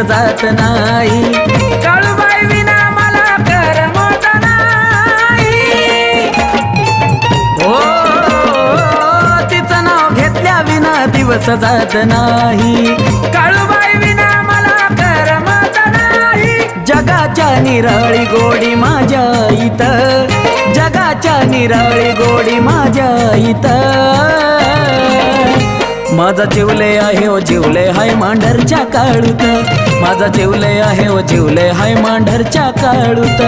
जात नाही. काळूबाई विना मला करमत नाही. हो तिचं नाव घेतल्या विना दिवस जात नाही. काळूबाई विना मला करमत नाही. जगाच्या निराळी गोडी माझ्या इथं, जगाच्या निराळी गोडी माझ्या इथं. माझा जिवले आहे ओ जिवले हाय मांढरच्या काळूत. माझा जिवले आहे ओ जिवले हाय मांढरच्या काळूत.